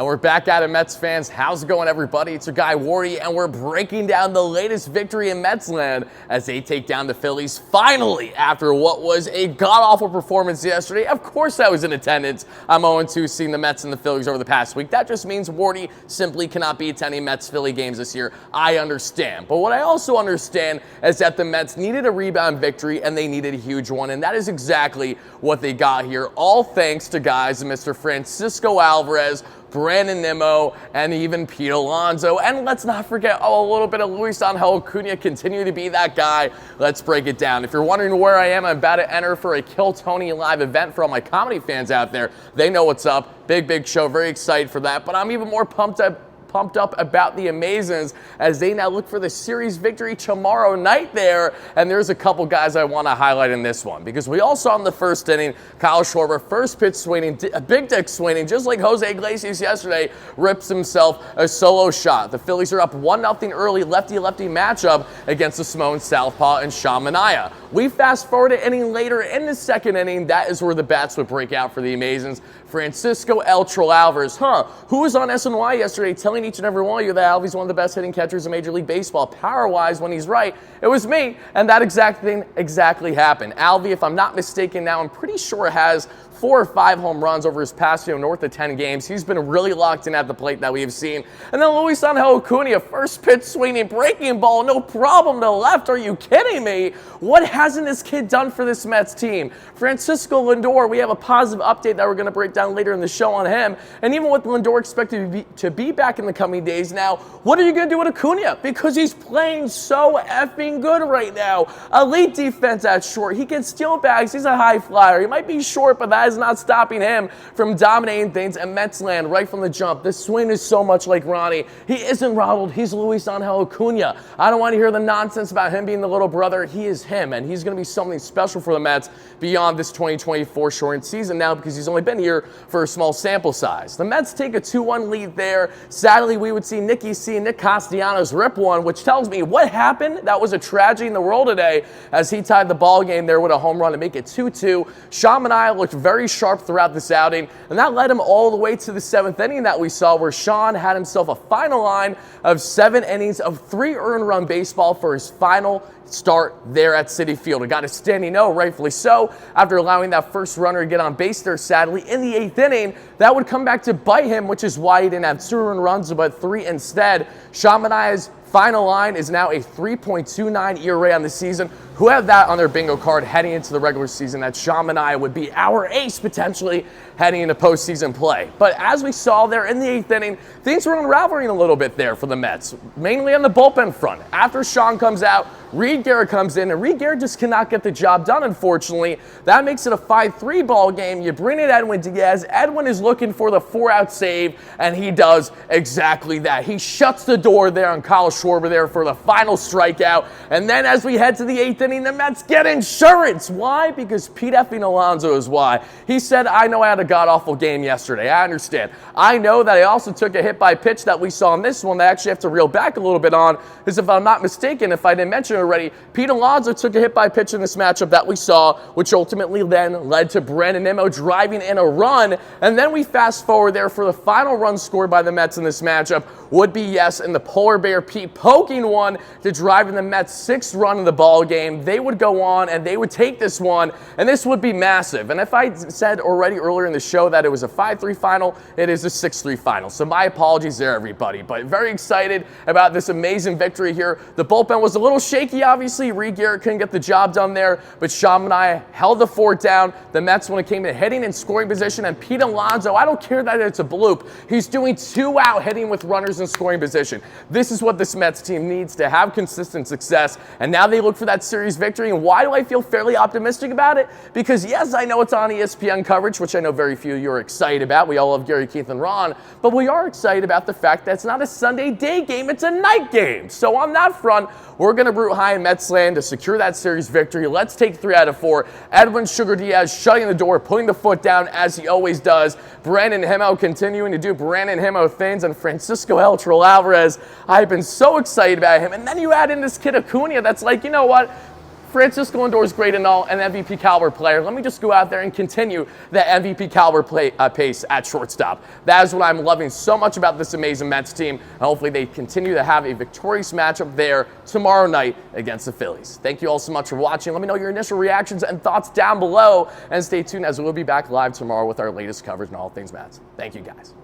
And we're back at it, Mets fans. How's it going, everybody? It's your guy, Wardy, and we're breaking down the latest victory in Mets land as they take down the Phillies finally after what was a god-awful performance yesterday. Of course I was in attendance. I'm 0-2 seeing the Mets and the Phillies over the past week. That just means Wardy simply cannot be attending Mets-Philly games this year. I understand. But what I also understand is that the Mets needed a rebound victory, and they needed a huge one, and that is exactly what they got here. All thanks to guys Mr. Francisco Alvarez, Brandon Nimmo, and even Pete Alonso. And let's not forget, a little bit of Luis Angel Acuna continue to be that guy. Let's break it down. If you're wondering where I am, I'm about to enter for a Kill Tony live event for all my comedy fans out there. They know what's up. Big show. Very excited for that. But I'm even more pumped up about the Amazons as they now look for the series victory tomorrow night there. And there's a couple guys I want to highlight in this one because we all saw in the first inning, Kyle Schwarber, first pitch swinging, a big dick swinging, just like Jose Iglesias yesterday, rips himself a solo shot. The Phillies are up 1-0 early, lefty-lefty matchup against the Simone Southpaw and Sean Manaea. We fast forward an inning later in the second inning. That is where the bats would break out for the Amazons. Francisco El Troll Alvarez, who was on SNY yesterday telling each and every one of you that Alvy's one of the best hitting catchers in Major League Baseball, power-wise when he's right. It was me, and that exact thing exactly happened. Alvy, if I'm not mistaken now, I'm pretty sure has 4 or 5 home runs over his past, north of 10 games. He's been really locked in at the plate that we have seen. And then Luis Angel Acuna, first pitch swinging, breaking ball, no problem to left. Are you kidding me? What hasn't this kid done for this Mets team? Francisco Lindor, we have a positive update that we're going to break down later in the show on him. And even with Lindor expected to be back in the coming days now, what are you going to do with Acuna? Because he's playing so effing good right now. Elite defense at short. He can steal bags. He's a high flyer. He might be short, but that is not stopping him from dominating things in Mets land right from the jump. The swing is so much like Ronnie. He isn't Ronald. He's Luis Angel Acuna. I don't want to hear the nonsense about him being the little brother. He is him, and he's going to be something special for the Mets beyond this 2024 shortened season now because he's only been here for a small sample size. The Mets take a 2-1 lead there. Sadly, we would see Nick Castellanos rip one, which tells me what happened. That was a tragedy in the world today as he tied the ball game there with a home run to make it 2-2. Sean Manaea looked very sharp throughout this outing, and that led him all the way to the 7th inning that we saw where Sean had himself a final line of 7 innings of 3 earned run baseball for his final start there at Citi Field. It got a standing O, rightfully so, after allowing that first runner to get on base there, sadly. In the 8th inning, that would come back to bite him, which is why he didn't have 2 earned runs, but 3 instead. Sean Manaea's final line is now a 3.29 ERA on the season. Who have that on their bingo card heading into the regular season that Sean Manaea would be our ace potentially heading into postseason play. But as we saw there in the 8th inning, things were unraveling a little bit there for the Mets, mainly on the bullpen front. After Sean comes out, Reed Garrett comes in, and Reed Garrett just cannot get the job done, unfortunately. That makes it a 5-3 ball game. You bring in Edwin Diaz. Edwin is looking for the 4-out save, and he does exactly that. He shuts the door there on Kyle Schwarber there for the final strikeout. And then as we head to the 8th inning, the Mets get insurance. Why? Because Pete effing Alonso is why. He said, I know I had a god-awful game yesterday. I understand. I know that I also took a hit by pitch that we saw in this one that I actually have to reel back a little bit on, because if I'm not mistaken, if I didn't mention it already, Pete Alonso took a hit by pitch in this matchup that we saw, which ultimately then led to Brandon Nimmo driving in a run. And then we fast forward there for the final run scored by the Mets in this matchup would be, yes, and the Polar Bear Pete poking one to drive in the Mets' 6th run of the ball game. They would go on and they would take this one, and this would be massive. And if I said already earlier in the show that it was a 5-3 final, it is a 6-3 final. So my apologies there, everybody. But very excited about this amazing victory here. The bullpen was a little shaky, obviously. Reed Garrett couldn't get the job done there, but Sean Manaea held the fort down. The Mets, when it came to hitting and scoring position, and Pete Alonso, I don't care that it's a bloop. He's doing 2-out hitting with runners in scoring position. This is what this Mets team needs to have consistent success, and now they look for that series victory. And why do I feel fairly optimistic about it? Because yes, I know it's on ESPN coverage, which I know very few of you are excited about. We all love Gary, Keith, and Ron, but we are excited about the fact that it's not a Sunday day game, it's a night game. So on that front, we're going to root high in Mets land to secure that series victory. Let's take 3 out of 4. Edwin Sugar Diaz shutting the door, putting the foot down as he always does. Brandon Nimmo continuing to do Brandon Nimmo things, and Francisco El Troll Alvarez. I've been so excited about him. And then you add in this kid Acuna that's like, you know what? Francisco Lindor is great and all, an MVP caliber player. Let me just go out there and continue the MVP caliber pace at shortstop. That is what I'm loving so much about this amazing Mets team, and hopefully they continue to have a victorious matchup there tomorrow night against the Phillies. Thank you all so much for watching. Let me know your initial reactions and thoughts down below, and stay tuned as we'll be back live tomorrow with our latest coverage on all things Mets. Thank you, guys.